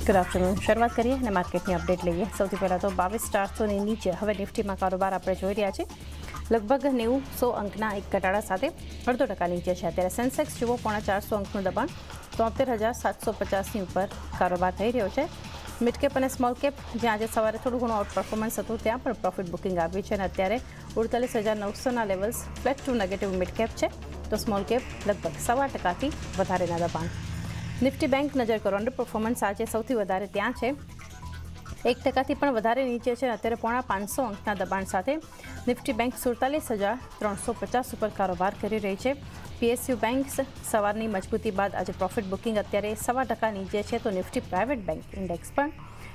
Good afternoon શરૂઆત કરીએ અને માર્કેટની અપડેટ લઈએ। સૌથી પહેલાં તો 22,400ની નીચે હવે નિફ્ટીમાં કારોબાર આપણે જોઈ રહ્યા છીએ। લગભગ 90-100 અંકના એક ઘટાડા સાથે 0.5% નીચે છે। અત્યારે સેન્સેક્સ જુઓ 450 અંકનું દબાણ 73,750ની ઉપર કારોબાર થઈ રહ્યો છે। મિડ કેપ અને સ્મોલ કેપ જ્યાં આજે સવારે થોડું ઘણું આઉટ પરફોર્મન્સ હતું ત્યાં પણ પ્રોફિટ બુકિંગ આવ્યું છે અને અત્યારે 48,900ના levels flat to negative mid cap છે તો સ્મોલ કેપ લગભગ 0.25%થી વધારેના દબાણ। નિફ્ટી બેંક નજર કરો, અંડર પરફોર્મન્સ આજે સૌથી વધારે ત્યાં છે, 1%થી પણ વધારે નીચે છે। અત્યારે 550 અંકના દબાણ સાથે નિફ્ટી બેંક 47,350 ઉપર કારોબાર કરી રહી છે। પીએસયુ બેંક્સ સવારની મજબૂતી બાદ આજે પ્રોફિટ બુકિંગ અત્યારે 0.25% નીચે છે તો નિફ્ટી પ્રાઇવેટ બેંક ઇન્ડેક્સ પણ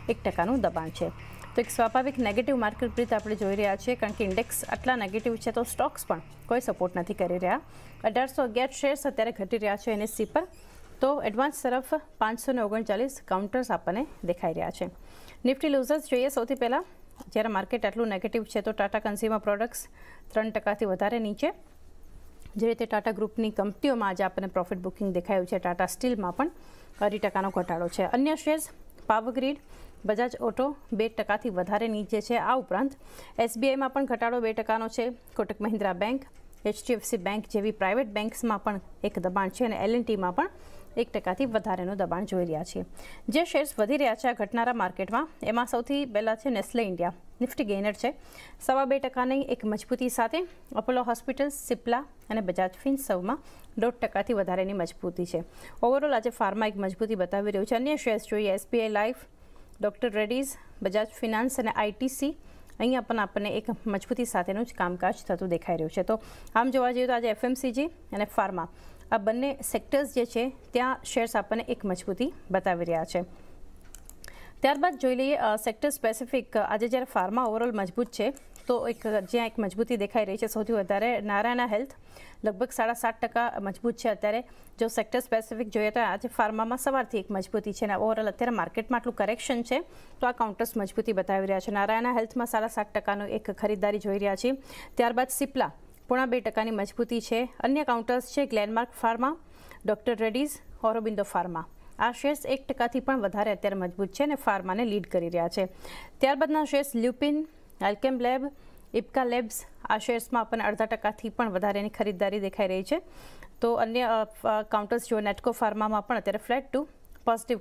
1%નું દબાણ છે। તો એક સ્વાભાવિક નેગેટિવ માર્કેટ પ્રીત આપણે જોઈ રહ્યા છીએ કારણ કે ઇન્ડેક્સ આટલા નેગેટિવ છે તો સ્ટોક્સ પણ કોઈ સપોર્ટ નથી કરી રહ્યા। 1811 શેર્સ અત્યારે ઘટી રહ્યા છે એનએસસી પર, તો એડવાન્સ તરફ 539 કાઉન્ટર્સ આપણને દેખાઈ રહ્યા છે। નિફ્ટી લૂઝર્સ જોઈએ સૌથી પહેલાં, જ્યારે માર્કેટ આટલું નેગેટિવ છે તો ટાટા કન્ઝ્યુમર પ્રોડક્ટ્સ 3%થી વધારે નીચે। જે રીતે ટાટા ગ્રુપની કંપનીઓમાં આજે આપણને પ્રોફિટ બુકિંગ દેખાયું છે, ટાટા સ્ટીલમાં પણ 2% ઘટાડો છે। અન્ય શેર્સ પાવરગ્રીડ, બજાજ ઓટો 2%થી વધારે નીચે છે। આ ઉપરાંત એસબીઆઈમાં પણ ઘટાડો 2%નો છે। Kotak Mahindra bank, HDFC bank જેવી પ્રાઇવેટ બેંક્સમાં પણ એક દબાણ છે અને એલએનટીમાં પણ 1%થી વધારેનું દબાણ જોઈ રહ્યા છીએ। જે શેર્સ વધી રહ્યા છે આ ઘટનારા માર્કેટમાં એમાં સૌથી પહેલાં છે નેસ્લે ઇન્ડિયા, નિફ્ટી ગેઇનર છે 2.25%ની એક મજબૂતી સાથે। અપોલો હોસ્પિટલ્સ, સિપ્લા અને બજાજ ફિનસર્વમાં 1.5%થી વધારેની મજબૂતી છે। ઓવરઓલ આજે ફાર્મા એક મજબૂતી બતાવી રહ્યું છે। અન્ય શેર્સ જોઈએ SBI life, doctor Reddy's, Bajaj finance અને આઈટીસી, અહીંયા પણ આપણને એક મજબૂતી સાથેનું જ કામકાજ થતું દેખાઈ રહ્યું છે। તો આમ જોવા જઈએ તો આજે એફએમસીજી અને ફાર્મા આ બંને સેક્ટર્સ જે છે ત્યાં શેર્સ આપણને એક મજબૂતી બતાવી રહ્યા છે। ત્યારબાદ જોઈ લઈએ સેક્ટર સ્પેસિફિક। આજે જ્યારે ફાર્મા ઓવરઓલ મજબૂત છે તો જ્યાં એક મજબૂતી દેખાઈ રહી છે સૌથી વધારે નારાયણા હેલ્થ લગભગ 7.5% મજબૂત છે। અત્યારે જો સેક્ટર સ્પેસિફિક જોઈએ તો આજે ફાર્મામાં સવારથી એક મજબૂતી છે અને ઓવરઓલ અત્યારે માર્કેટમાં આટલું કરેક્શન છે તો આ કાઉન્ટર્સ મજબૂતી બતાવી રહ્યા છે। નારાયણા હેલ્થમાં 7.5%નું એક ખરીદારી જોઈ રહ્યા છીએ। ત્યારબાદ સિપ્લા 0.5%ની મજબૂતી છે। અન્ય કાઉન્ટર્સ છે Glenmark pharma, doctor Reddy's, Aurobindo pharma. આ શેર્સ 1%થી પણ વધારે અત્યારે મજબૂત છે અને ફાર્માને લીડ કરી રહ્યા છે। ત્યારબાદના શેર્સ લ્યુપિન, એલ્કેમ લેબ, ઇપ્કા લેબ્સ, આ શેર્સમાં આપણને 0.5%થી પણ વધારેની ખરીદદારી દેખાઈ રહી છે। તો અન્ય કાઉન્ટર્સ જો નેટકો ફાર્મામાં પણ અત્યારે ફ્લેટ ટુ પોઝિટિવ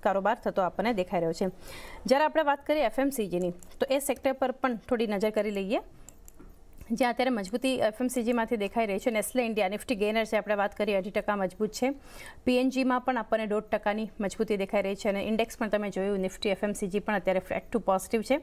કારોબાર થતો આપણને દેખાઈ રહ્યો છે। જ્યારે આપણે વાત કરીએ એફએમસીજીની તો એ સેક્ટર પર પણ થોડી નજર કરી લઈએ જ્યાં અત્યારે મજબૂતી એફએમસીજીમાંથી દેખાઈ રહી છે। નેસ્લે ઇન્ડિયા, નિફ્ટી ગેઇનર છે, આપણે વાત કરીએ 2.5% મજબૂત છે। પીએનજીમાં પણ આપણને 1.5%ની મજબૂતી દેખાઈ રહી છે અને ઇન્ડેક્સ પણ તમે જોયું નિફ્ટી એફએમસીજી પણ અત્યારે ફ્લેટ ટુ પોઝિટિવ છે।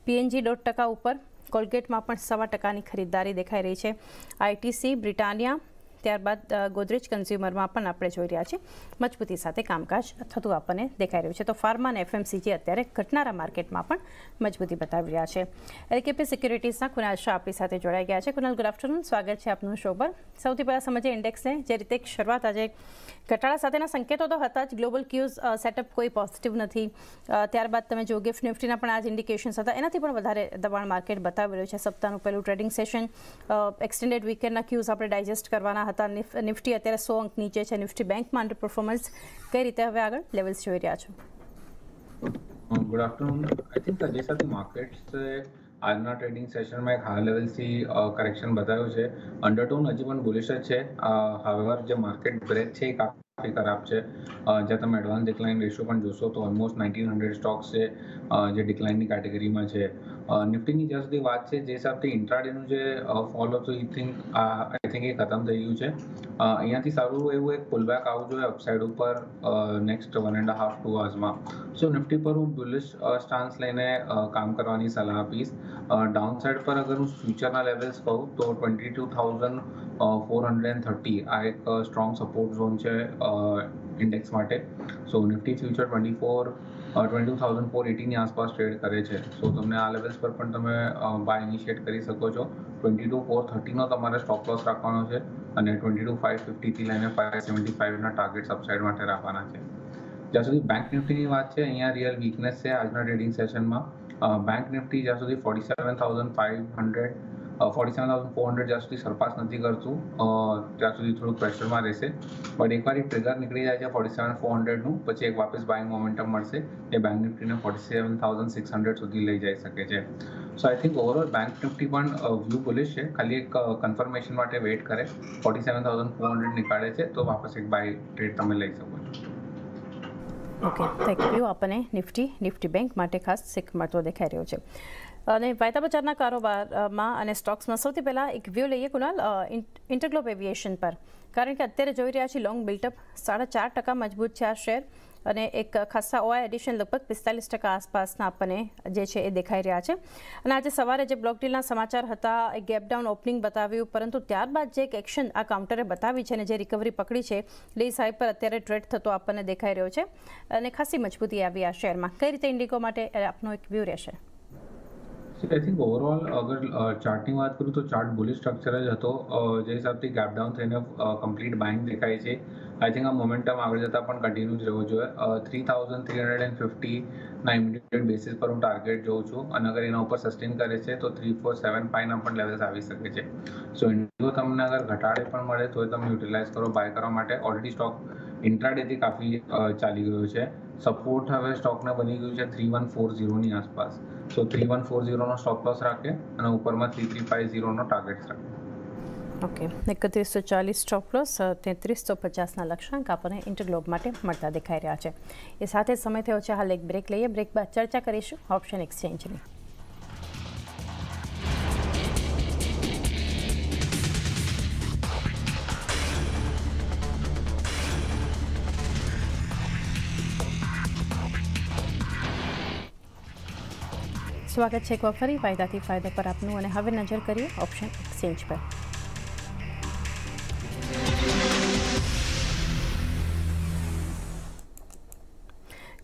પીએનજી 1.5% ઉપર, કોલગેટમાં પણ 2.25%ની ખરીદદારી દેખાઈ રહી છે। આઈટીસી, બ્રિટાનિયા, ત્યારબાદ ગોદરેજ કન્ઝ્યુમરમાં પણ આપણે જોઈ રહ્યા છીએ મજબૂતી સાથે કામકાજ થતું આપણને દેખાઈ રહ્યું છે। તો ફાર્મા અને એફએમસીજી અત્યારે ઘટનારા માર્કેટમાં પણ મજબૂતી બતાવી રહ્યા છે। એલકેપી સિક્યુરિટીઝના કુનાલ શાહ આપણી સાથે જોડાઈ ગયા છે। કુનાલ, ગુડ આફ્ટરનૂન, સ્વાગત છે આપનું શો પર। સૌથી પહેલાં સમજીએ ઇન્ડેક્સને, જે રીતે એક શરૂઆત આજે ઘટાડા સાથેના સંકેતો તો હતા જ, ગ્લોબલ ક્યુઝ સેટઅપ કોઈ પોઝિટિવ નથી। ત્યારબાદ તમે જો ગિફ્ટ નિફ્ટીના પણ આજ ઇન્ડિકેશન્સ હતા, એનાથી પણ વધારે દબાણ માર્કેટ બતાવી રહ્યું છે। સપ્તાહનું પહેલું ટ્રેડિંગ સેશન, એક્સટેન્ડેડ વીકેન્ડના ક્યુઝ આપણે ડાયજેસ્ટ કરવાના હતા। નિફ્ટી અત્યારે 100 અંક નીચે છે। નિફ્ટી બેંકમાં અંડર પરફોર્મન્સ, કઈ રીતે હવે આગળ લેવલ્સ જોઈ રહ્યા છો? Good afternoon. આઈ થિંક જैसा कि मार्केट्स આજના ટ્રેડિંગ સેશનમાં એક હાઈ લેવલથી કરેક્શન બતાવ્યું છે। અંડરટોન હજી પણ બુલિશ જ છે। હાવેવર જે માર્કેટ બ્રેક છે એ કાફી ખરાબ છે। જ્યાં તમે એડવાન્સ ડિક્લાઇન રેશિયો પણ જોશો તો ઓલમોસ્ટ 1900 સ્ટોક્સ છે જે ડિક્લાઇનની કેટેગરીમાં છે। નિફ્ટીની જ્યાં સુધી વાત છે જે હિસાબથી ઇન્ટ્રાડેનું જે ફોલ હતું આઈ થિંક એ ખતમ થઈ ગયું છે। અહીંયાથી સારું એવું એક પુલબેક આવવું જોઈએ અપસાઇડ ઉપર નેક્સ્ટ 1.5 2 અવર્સમાં। સો નિફ્ટી પર હું બુલિશ સ્ટાન્સ લઈને કામ કરવાની સલાહ આપીશ। ડાઉન સાઇડ પર અગર હું ફ્યુચરના લેવલ્સ કહું તો 22,430 આ એક સ્ટ્રોંગ સપોર્ટ ઝોન છે ઇન્ડેક્સ માટે। સો નિફ્ટી ફ્યુચર 22,480ની આસપાસ ટ્રેડ કરે છે। સો તમને આ લેવલ્સ પર પણ તમે બાય ઇનિશિએટ કરી શકો છો। 22,430નો તમારે સ્ટોપ લોસ રાખવાનો છે અને 22,550થી લઈને 575ના ટાર્ગેટ્સ અપસાઇડ માટે રાખવાના છે। જ્યાં સુધી બેંક નિફ્ટીની વાત છે, અહીંયા રિયલ વીકનેસ છે આજના ટ્રેડિંગ સેશનમાં। બેંક નિફ્ટી જ્યાં સુધી 47,500 47,400 જ્યાં સુધી સરપાસ નથી કરતું ત્યાં સુધી થોડુંક પ્રેશરમાં રહેશે. બટ એકવાર એક ટ્રિગર નીકળી જાય છે 47,400નું, પછી એક વાપસ બાઇંગ મોમેન્ટમ મળશે, એ બેંક નિફ્ટીને 47,600 સુધી લઈ જઈ શકે છે. So I think overall bank Nifty પણ વ્યૂ બુલિશ છે, ખાલી એક કન્ફર્મેશન માટે વેઇટ કરે, 47,400 નીકાળે છે તો વાપસ એક બાય ટ્રેડ તમે લઈ શકો છો. Okay, thank you. આપણને નિફ્ટી બેંક માટે ખાસ શીખ મળતો દેખાઈ રહ્યો છે. અને વાયદા બજારના કારોબારમાં અને સ્ટોક્સમાં સૌથી પહેલાં એક વ્યૂ લઈએ કુનાલ ઇન્ટરગ્લોબ એવિએશન પર, કારણ કે અત્યારે જોઈ રહ્યા છીએ લોંગ બિલ્ટઅપ, 4.5% મજબૂત છે આ શેર, અને એક ખાસા ઓઆઈ એડિશન લગભગ 45% આસપાસના આપણને જે છે એ દેખાઈ રહ્યા છે. અને આજે સવારે જે બ્લોક ડીલના સમાચાર હતા, એક ગેપ ડાઉન ઓપનિંગ બતાવ્યું, પરંતુ ત્યારબાદ જે એક એક્શન આ કાઉન્ટરે બતાવી છે અને જે રિકવરી પકડી છે, ડી સાઈડ પર અત્યારે ટ્રેડ થતો આપણને દેખાઈ રહ્યો છે અને ખાસી મજબૂતી આવી આ શેરમાં. કઈ રીતે ઇન્ડિગો માટે આપનો એક વ્યૂ રહેશે? આઈ થિંક ઓવરઓલ અગર ચાર્ટની વાત કરું તો ચાર્ટ બુલિશ સ્ટ્રક્ચર જ હતો, જે હિસાબથી ગેપ ડાઉન થઈને કમ્પ્લીટ બાઇંગ દેખાય છે. આઈ થિંક આ મોમેન્ટમ આગળ જતાં પણ કન્ટિન્યુ જ રહેવો જોઈએ. 3,350ના ઇમિડિયેટ બેસિસ પર હું ટાર્ગેટ જોઉં છું, અને અગર એના ઉપર સસ્ટેન કરે છે તો 3,475ના પણ લેવલ્સ આવી શકે છે. સો ઇન્ડિગો તમને અગર ઘટાડે પણ મળે તો તમે યુટિલાઇઝ કરો બાય કરવા માટે. ઓલરેડી સ્ટોક ઇન્ટ્રાડેથી કાફી ચાલી ગયો છે. સપોર્ટ હવે સ્ટોકને બની ગયું છે 3,140ની આસપાસ. સો 3,140નો સ્ટોપ લોસ રાખે અને ઉપરમાં 3,350નો ટાર્ગેટ રાખે. ઓકે, 3140 સ્ટોપ લોસ, 3350ના લક્ષ્યાંક આપણને ઇન્ટરગ્લોબ માટે મળતા દેખાઈ રહ્યા છે. એ સાથે સમય થયો છે હાલ એક બ્રેક લઈએ. બ્રેક બાદ ચર્ચા કરીશું ઓપ્શન એક્સચેન્જની. સ્વાગત છે એક વાર ફરી ફાયદાથી ફાયદા પર આપનું, અને હવે નજર કરીએ ઓપ્શન એક્સચેન્જ પર.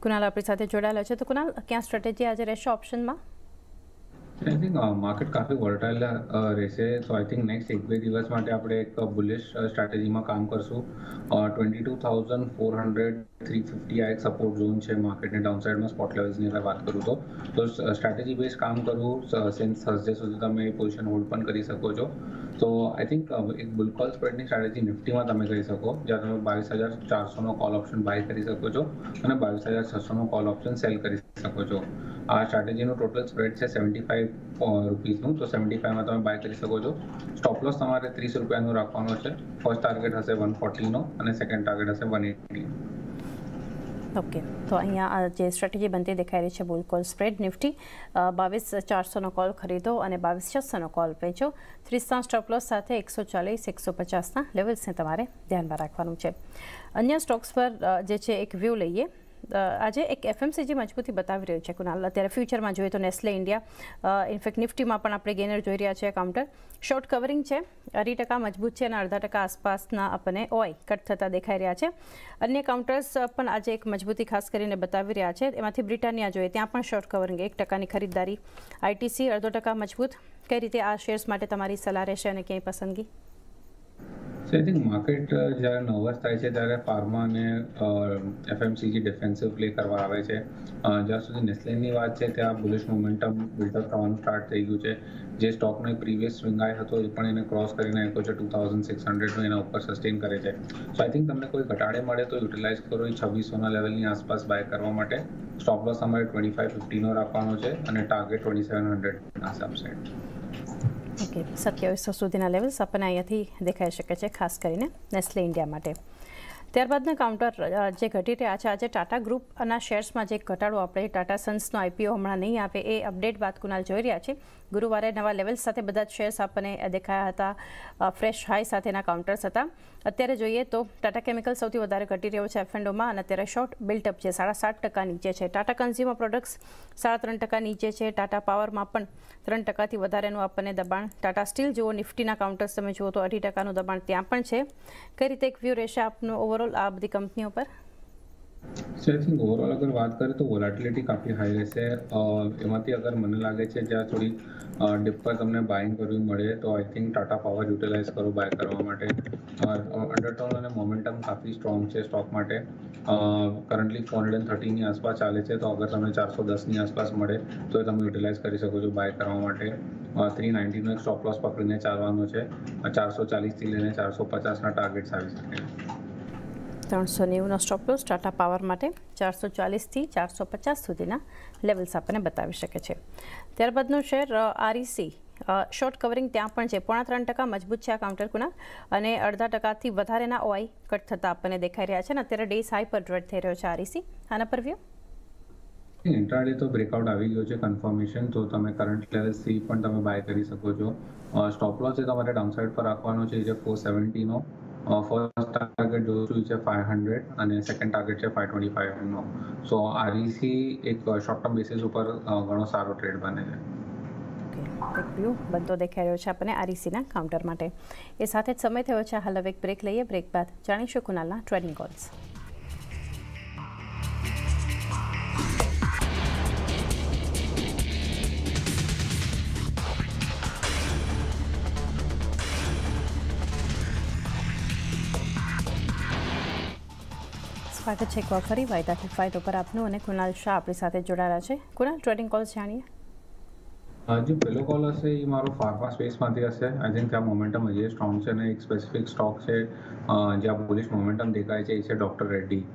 કુનાલ આપણી સાથે જોડાયેલા છે. તો કુનાલ, ક્યાં સ્ટ્રેટેજી આજે રહેશે ઓપ્શનમાં? આઈ થિંક માર્કેટ કાફી વોલેટાઇલ રહેશે. સો આઈ થિંક નેક્સ્ટ 1-2 દિવસ માટે આપણે એક બુલિશ સ્ટ્રેટેજીમાં કામ કરશું. 22,400 350 આ એક સપોર્ટ ઝોન છે માર્કેટની ડાઉનસાઇડમાં સ્પોટ લેવલ્સની વાત કરું તો સ્ટ્રેટેજી બેઝ કામ કરવું, સિન્સ થર્સડે સુધી તમે પોઝિશન હોલ્ડ પણ કરી શકો છો. તો આઈ થિંક એક બુલ કોલ સ્પ્રેડની સ્ટ્રેટેજી નિફ્ટીમાં તમે કરી શકો, જ્યાં તમે 22,400નો કોલ ઓપ્શન બાય કરી શકો છો અને 22,600નો કોલ ઓપ્શન સેલ કરી શકો છો. આ સ્ટ્રેટેજીનું ટોટલ સ્પ્રેડ છે 75 રૂપીસનું, તો 75માં તમે બાય કરી શકો છો. સ્ટોપ લોસ તમારે 30 રૂપિયાનું રાખવાનો છે. ફર્સ્ટ ટાર્ગેટ હશે 140નો અને સેકન્ડ ટાર્ગેટ હશે 180. ઓકે, તો અહીંયા જે સ્ટ્રેટેજી બનતી દેખાઈ રહી છે બુલ કોલ સ્પ્રેડ નિફ્ટી, 22,400નો કોલ ખરીદો અને 22,600નો કોલ વેચો. 30ના સ્ટોપ લોસ સાથે 140-150ના લેવલ્સને તમારે ધ્યાનમાં રાખવાનું છે. અન્ય સ્ટોક્સ પર જે છે એક વ્યૂ લઈએ. આજે એક એફએમસીજી મજબૂતી બતાવી રહ્યું છે કુનાલ. અત્યારે ફ્યુચરમાં જોઈએ તો નેસ્લે ઇન્ડિયા, ઇનફેક્ટ નિફ્ટીમાં પણ આપણે ગેનર જોઈ રહ્યા છીએ. કાઉન્ટર શોર્ટ કવરિંગ છે, 2% મજબૂત છે અને 0.5% આસપાસના આપણને ઓઆઈ કટ થતા દેખાઈ રહ્યા છે. અન્ય કાઉન્ટર્સ પણ આજે એક મજબૂતી ખાસ કરીને બતાવી રહ્યા છે. એમાંથી બ્રિટાનિયા જોઈએ, ત્યાં પણ શોર્ટ કવરિંગ 1%ની ખરીદદારી. આઈટીસી 0.5% મજબૂત. કઈ રીતે આ શેર્સ માટે તમારી સલાહ રહેશે અને ક્યાંય પસંદગી? સો આઈ થિંક માર્કેટ જ્યારે નર્વસ થાય છે ત્યારે ફાર્મા અને એફએમસીજી ડિફેન્સિવ પ્લે કરવા આવે છે. જ્યાં સુધી નેસ્લેની વાત છે ત્યાં બુલિશ મોમેન્ટમ બિલ્ડઅપ થવાનું સ્ટાર્ટ થઈ ગયું છે. જે સ્ટોકનો એક પ્રીવિયસ સ્વિંગ આય હતો એ પણ એને ક્રોસ કરીને આવ્યો છે 2,600નો, એના ઉપર સસ્ટેન કરે છે. સો આઈ થિંક તમને કોઈ ઘટાડે મળે તો યુટિલાઇઝ કરો એ 2600ના લેવલની આસપાસ બાય કરવા માટે. સ્ટોપ લોસ અમારે 2550નો રાખવાનો છે અને ટાર્ગેટ 2700ના સબસેટ. ઓકે, 2700 સુધીના લેવલ્સ આપણને અહીંયાથી દેખાઈ શકે છે, ખાસ કરીને નેસ્લે ઇન્ડિયા માટે. ત્યારબાદના કાઉન્ટર જે ઘટી રહ્યા છે, આજે ટાટા ગ્રુપના શેર્સમાં જે ઘટાડો આપણે ટાટા સન્સનો આઈપીઓ હમણાં નહીં આવે એ અપડેટ બાદ કુનાલ જોઈ રહ્યા છે. ગુરુવારે નવા લેવલ્સ સાથે બધા જ શેર્સ આપણને દેખાયા હતા, ફ્રેશ હાઈ સાથેના કાઉન્ટર્સ હતા. અત્યારે જોઈએ તો ટાટા કેમિકલ સૌથી વધારે ઘટી રહ્યો છે એફ&ઓમાં, અને અત્યારે શોર્ટ બિલ્ટઅપ છે, 7.5% નીચે છે. ટાટા કન્ઝ્યુમર પ્રોડક્ટ્સ 3.5% નીચે છે. ટાટા પાવરમાં પણ 3%થી વધારેનું આપણને દબાણ. ટાટા સ્ટીલ જુઓ, નિફ્ટીના કાઉન્ટર્સ તમે જુઓ તો 2.5%નું દબાણ ત્યાં પણ છે. કઈ રીતે એક વ્યૂ રહેશે આપનું ઓવરઓલ આ બધી કંપનીઓ પર? સો આઈ થિંક ઓવરઓલ અગર વાત કરીએ તો વોલેટિલિટી કાફી હાઈ રહેશે. એમાંથી અગર મને લાગે છે જ્યાં થોડી ડિપ પર તમને બાઇંગ કરવી મળે તો I think Tata power utilise કરો બાય કરવા માટે. અંડરટોન અને મોમેન્ટમ કાફી સ્ટ્રોંગ છે સ્ટોક માટે. કરન્ટલી 430ની આસપાસ ચાલે છે, તો અગર તમને 410ની આસપાસ મળે તો તમે યુટિલાઇઝ કરી શકો છો બાય કરવા માટે. 390નો એક સ્ટોપ લોસ પકડીને ચાલવાનો છે. 440થી લઈને 450ના ટાર્ગેટ્સ આવી શકે. 390નો સ્ટોપ લોસ ટાટા પાવર માટે 440થી 450 સુધીના લેવલ્સ આપણને બતાવી શકે છે. ત્યારબાદનો શેર REC શોર્ટ કવરિંગ ત્યાં પણ છે, 3.5% મજબૂત છે આ કાઉન્ટર કુનાલ, અને 0.5%થી વધારેના OI કટ થતા આપણને દેખાઈ રહ્યા છે અને અત્યારે ડેઝ હાઈ પર ટ્રેડ થઈ રહ્યો છે REC. આના પર વ્યૂ ઇન્ટ્રાડે તો બ્રેકઆઉટ આવી ગયો છે કન્ફર્મેશન, તો તમે કરંટ લેવલથી પણ તમે બાય કરી શકો છો. સ્ટોપ લોસ એ તમારે ડાઉનસાઇડ પર રાખવાનો છે, જે 470નો. ફર્સ્ટ ટાર્ગેટ જોયું છે 500 અને સેકન્ડ ટાર્ગેટ છે 525નો. સો REC એક શોર્ટ ટર્મ બેસિસ ઉપર ઘણો સારો ટ્રેડ બને છે. એક વ્યૂ બનતો દેખાઈ રહ્યો છે આપણને RECના કાઉન્ટર માટે. એ સાથે જ સમય થયો છે હાલ હવે એક બ્રેક લઈએ. બ્રેક બાદ જાણીશું કુનાલના ટ્રેડિંગ કોલ્સ. સ્વાગત છે એકવાર ફરી વાયદાથી ફાયદો પર આપનું, અને કુનાલ શાહ આપણી સાથે જોડાયેલા છે. કુનાલ, ટ્રેડિંગ કોલ્સ જાણીએ. જે પહેલો કોલ હશે એ મારો ફાર્મા સ્પેસમાંથી હશે. આઈ થિંક ત્યાં મોમેન્ટમ હજી સ્ટ્રોંગ છે અને એક સ્પેસિફિક સ્ટોક છે જ્યાં બુલિશ મોમેન્ટમ દેખાય છે, એ છે ડોક્ટર રેડ્ડી.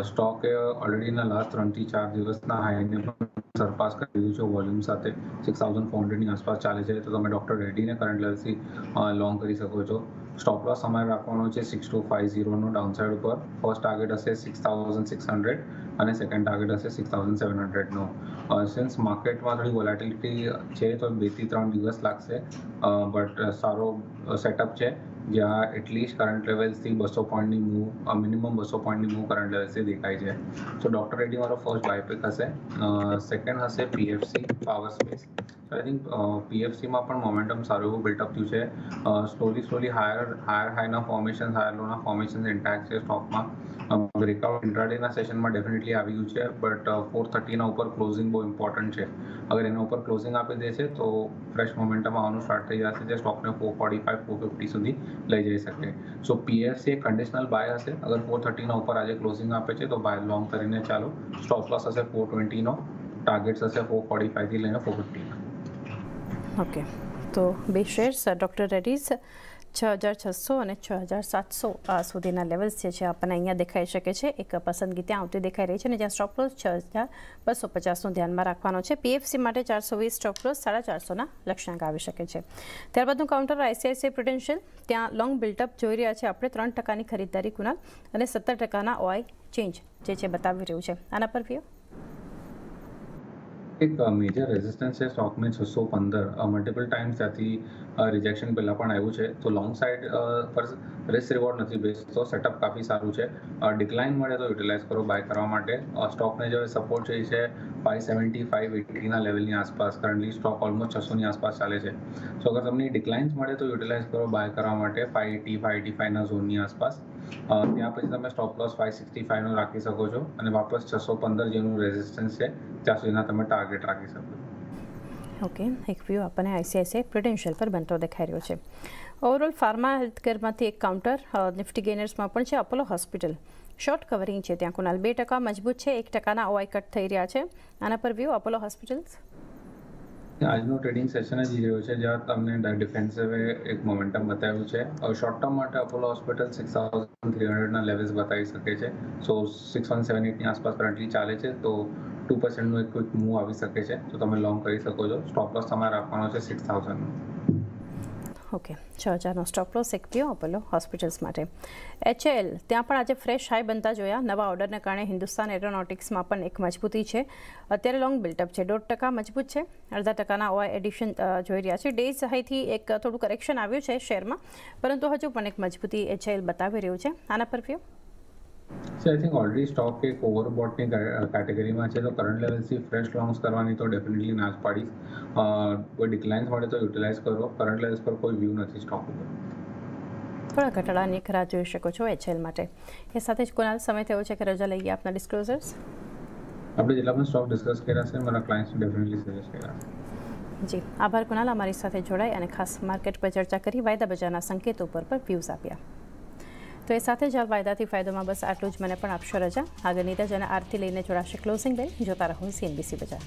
સ્ટોકે ઓલરેડીના લાસ્ટ 3 થી 4 દિવસના હાઈને પણ સરપાસ કરી દીધું છે વોલ્યુમ સાથે. 6400ની આસપાસ ચાલે છે, તો તમે ડોક્ટર રેડ્ડીને કરંટ લેવલથી લોંગ કરી શકો છો. સ્ટોપ લોસ તમારે રાખવાનો છે 6250નો ડાઉનસાઇડ ઉપર. ફર્સ્ટ ટાર્ગેટ હશે 6600 અને સેકન્ડ ટાર્ગેટ હશે 6700નો. સિન્સ માર્કેટમાં થોડી વોલેટિલિટી છે તો 2 થી 3 દિવસ લાગશે, બટ સારો સેટઅપ છે જ્યાં એટલીસ્ટ કરંટ લેવલ્સથી 200 પોઈન્ટની મૂવ, મિનિમમ 200 પોઈન્ટની મૂવ કરંટ લેવલ્સથી દેખાય છે. સો ડોક્ટર રેડ્ડી મારો ફર્સ્ટ બાય પિક હશે. સેકન્ડ હશે PFC power space. I think PFCમાં પણ મોમેન્ટમ સારું એવું બિલ્ટઅપ થયું છે. સ્લોલી હાયર હાઈના ફોર્મેશન, હાયર લોના ફોર્મેશન ઇન્ટેક્ટ છે સ્ટોકમાં. બ્રેકઆઉટ ઇન્ટ્રાડેના સેશનમાં ડેફિનેટલી આવી ગયું છે, બટ 430ના ઉપર ક્લોઝિંગ બહુ ઇમ્પોર્ટન્ટ છે. અગર એના ઉપર ક્લોઝિંગ આપી દે છે તો ફ્રેશ મોમેન્ટમ આવવાનું સ્ટાર્ટ થઈ જશે, જે સ્ટોકને 445 450 સુધી લઈ જઈ શકે. સો PFC એક કન્ડિશનલ બાય હશે. અગર 430ના ઉપર આજે ક્લોઝિંગ આપે છે તો બાય લોંગ કરીને ચાલો. સ્ટોપ લોસ હશે 420નો, ટાર્ગેટ્સ હશે 445થી લઈને 450. ઓકે, તો બે શેર્સ ડોક્ટર રેડ્ડીઝ 6600 અને 6700 સુધીના લેવલ્સ છે આપણને અહીંયા દેખાઈ શકે છે. એક પસંદગી ત્યાં આવતી દેખાઈ રહી છે, અને જ્યાં સ્ટોપ લોસ 6250નું ધ્યાનમાં રાખવાનો છે. PFC માટે 420 સ્ટોપ લોસ, 450ના લક્ષ્યાંક આવી શકે છે. ત્યારબાદનું કાઉન્ટર ICICI પ્રુડેન્શિયલ, ત્યાં લોંગ બિલ્ટઅપ જોઈ રહ્યા છે આપણે. 3%ની ખરીદદારી કુનાલ અને 17%ના OI ચેન્જ જે છે બતાવી રહ્યું છે. આના પર વ્યૂ એક મેજર રેઝિસ્ટન્સ છે સ્ટોકને 615. મલ્ટિપલ ટાઈમ્સ ત્યાંથી રિજેક્શન પહેલાં પણ આવ્યું છે, તો લોંગ સાઇડ પર રિસ્ક રિવોર્ડ નથી બેસતો. સેટઅપ કાફી સારું છે. ડિક્લાઇન મળે તો યુટિલાઇઝ કરો બાય કરવા માટે. સ્ટોકને જે સપોર્ટ છે 570 580ના લેવલની આસપાસ. કરન્ટલી સ્ટોક ઓલમોસ્ટ 600ની આસપાસ ચાલે છે. સો અગર તમને ડિક્લાઇન્સ મળે તો યુટિલાઇઝ કરો બાય કરવા માટે 580 585ના ઝોનની આસપાસ. ત્યાં પછી તમે સ્ટોપ લોસ 565નો રાખી શકો છો, અને વાપસ 615 જેનું રેઝિસ્ટન્સ છે ત્યાં સુધીના તમે ટાર્ગેટ રાખી શકો છો. ઓકે, એક વ્યૂ આપણને ICICI પ્રુડેન્શિયલ પર બનતો દેખાઈ રહ્યો છે. ઓવરઓલ ફાર્મા હેલ્થકેરમાંથી એક કાઉન્ટર નિફ્ટી ગેનર્સમાં પણ છે અપોલો હોસ્પિટલ. શોર્ટ કવરિંગ છે ત્યાં કુનાલ, 2% મજબૂત છે, 1%ના OI કટ થઈ રહ્યા છે. આના પર વ્યૂ અપોલો હોસ્પિટલ્સ. આજનો ટ્રેડિંગ સેશન જ રહ્યો છે જ્યાં તમને ડિફેન્સિવે એક મોમેન્ટમ બતાવ્યું છે. શોર્ટ ટર્મ માટે અપોલો હોસ્પિટલ 6300ના લેવલ્સ બતાવી શકે છે. સો 6178ની આસપાસ કરન્ટલી ચાલે છે, તો 2%નું એક ક્વિક મૂવ આવી શકે છે, તો તમે લોંગ કરી શકો છો. સ્ટોપ લોસ તમારે રાખવાનો છે 6000નો. ઓકે, 6000નો સ્ટોપ લોસ એક વ્યૂ અપોલો હોસ્પિટલ્સ માટે. HAL ત્યાં પણ આજે ફ્રેશ હાઈ બનતા જોયા. નવા ઓર્ડરને કારણે હિન્દુસ્તાન એરોનોટિક્સમાં પણ એક મજબૂતી છે. અત્યારે લોંગ બિલ્ટઅપ છે, 1.5% મજબૂત છે, 0.5%ના OI એડિશન જોઈ રહ્યા છે. ડેઝ હાઈથી એક થોડું કરેક્શન આવ્યું છે શેરમાં, પરંતુ હજુ પણ એક મજબૂતી HAL બતાવી રહ્યું છે. આના પર view I think already stock એક ઓવરબોટની કેટેગરીમાં છે, તો કરંટ લેવલથી ફ્રેશ લોંગ્સ કરવાની તો ડેફિનેટલી ના જ પાડીશ. કોઈ ડિક્લાઇન્સ મળે તો યુટિલાઇઝ કરો. કરંટ લેવલ્સ પર કોઈ વ્યૂ નથી સ્ટોક ઉપર. થોડા ઘટાડાની એક રાહ જોઈ શકો છો HAL માટે. એ સાથે જ કુનાલ, સમય થયો છે કે રજા લઈએ આપના ડિસ્ક્લોઝર્સ. આપણે જેટલા પણ સ્ટોક ડિસ્કસ કર્યા છે મારા ક્લાયન્ટ્સને ડેફિનેટલી સજેસ્ટ કર્યા છે. જી આભાર કુનાલ, અમારી સાથે જોડાઈ અને ખાસ માર્કેટ પર ચર્ચા કરી, વાયદા બજારના સંકેતો પર વ્યૂઝ આપ્યા. તો એ સાથે જ હાલ વાયદાથી ફાયદોમાં બસ આટલું જ. મને પણ આપશો રજા. આગળની રજ અને આરતી લઈને જોડાશે ક્લોઝિંગ બેલ. જોતા રહો CNBC બજાર.